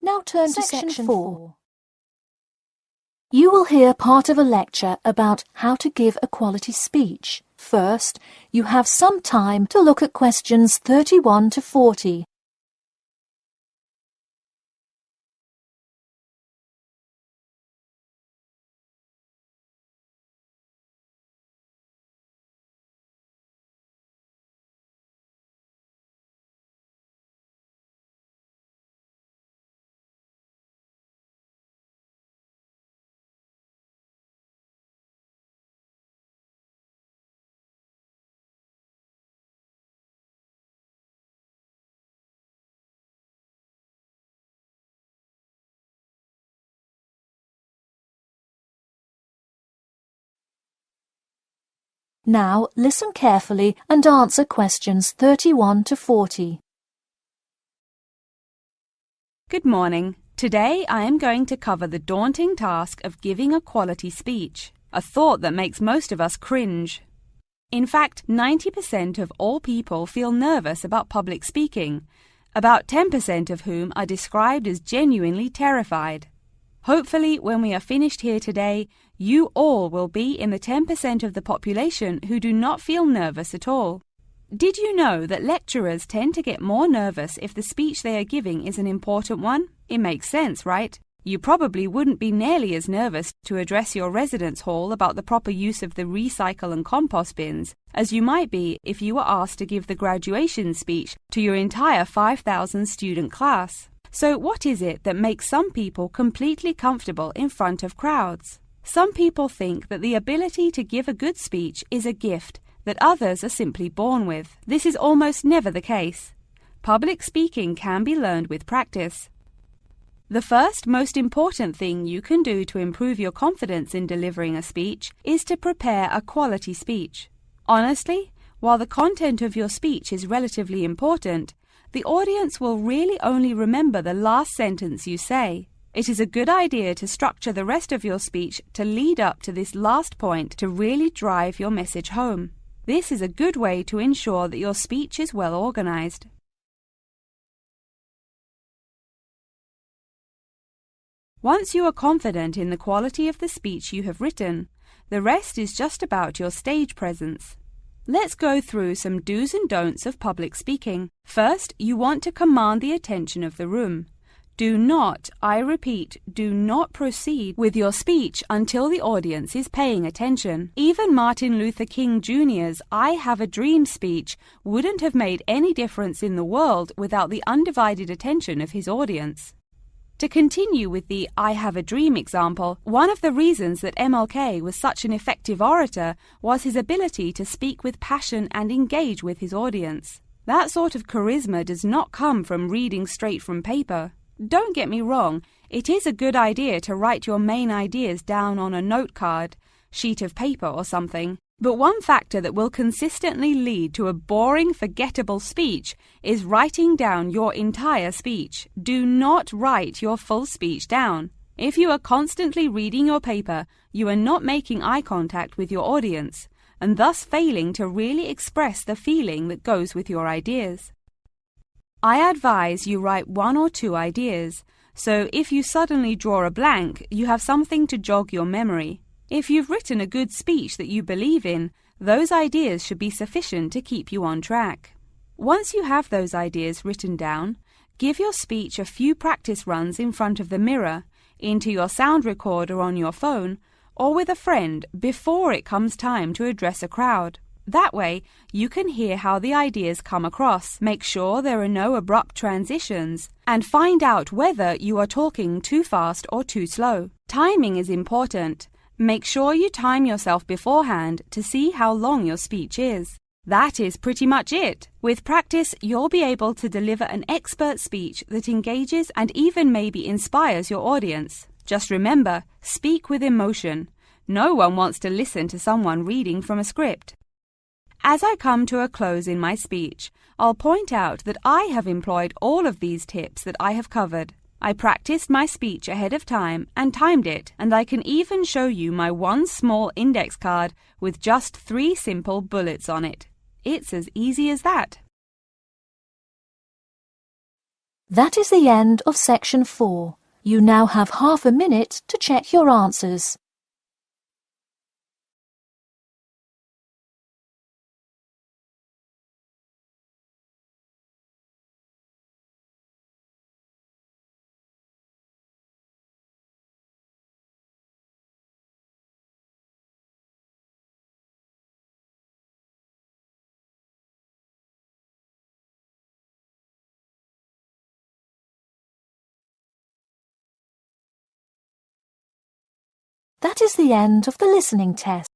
Now turn to Section Section 4. 4. You will hear part of a lecture about how to give a quality speech. First, you have some time to look at questions 31 to 40. Now listen carefully and answer questions 31 to 40. Good morning. Today I am going to cover the daunting task of giving a quality speech, a thought that makes most of us cringe. In fact, 90% of all people feel nervous about public speaking, about 10% of whom are described as genuinely terrified. Hopefully, when we are finished here today, you all will be in the 10% of the population who do not feel nervous at all. Did you know that lecturers tend to get more nervous if the speech they are giving is an important one? It makes sense, right? You probably wouldn't be nearly as nervous to address your residence hall about the proper use of the recycle and compost bins as you might be if you were asked to give the graduation speech to your entire 5,000 student class. So what is it that makes some people completely comfortable in front of crowds? Some people think that the ability to give a good speech is a gift that others are simply born with. This is almost never the case. Public speaking can be learned with practice. The first most important thing you can do to improve your confidence in delivering a speech is to prepare a quality speech. Honestly, while the content of your speech is relatively important, the audience will really only remember the last sentence you say. It is a good idea to structure the rest of your speech to lead up to this last point to really drive your message home. This is a good way to ensure that your speech is well organized. Once you are confident in the quality of the speech you have written, the rest is just about your stage presence. Let's go through some do's and don'ts of public speaking. First, you want to command the attention of the room. Do not, I repeat, do not proceed with your speech until the audience is paying attention. Even Martin Luther King Jr.'s I Have a Dream speech wouldn't have made any difference in the world without the undivided attention of his audience. To continue with the I Have a Dream example, one of the reasons that MLK was such an effective orator was his ability to speak with passion and engage with his audience. That sort of charisma does not come from reading straight from paper. Don't get me wrong, it is a good idea to write your main ideas down on a note card, sheet of paper or something. But one factor that will consistently lead to a boring, forgettable speech is writing down your entire speech. Do not write your full speech down. If you are constantly reading your paper, you are not making eye contact with your audience, and thus failing to really express the feeling that goes with your ideas. I advise you write 1 or 2 ideas, so if you suddenly draw a blank, you have something to jog your memory. If you've written a good speech that you believe in, those ideas should be sufficient to keep you on track. Once you have those ideas written down, give your speech a few practice runs in front of the mirror, into your sound recorder on your phone, or with a friend before it comes time to address a crowd. That way, you can hear how the ideas come across, make sure there are no abrupt transitions, and find out whether you are talking too fast or too slow. Timing is important. Make sure you time yourself beforehand to see how long your speech is. That is pretty much it. With practice, you'll be able to deliver an expert speech that engages and even maybe inspires your audience. Just remember, speak with emotion. No one wants to listen to someone reading from a script. As I come to a close in my speech, I'll point out that I have employed all of these tips that I have covered. I practiced my speech ahead of time and timed it, and I can even show you my one small index card with just 3 simple bullets on it. It's as easy as that. That is the end of section 4. You now have half a minute to check your answers. That is the end of the listening test.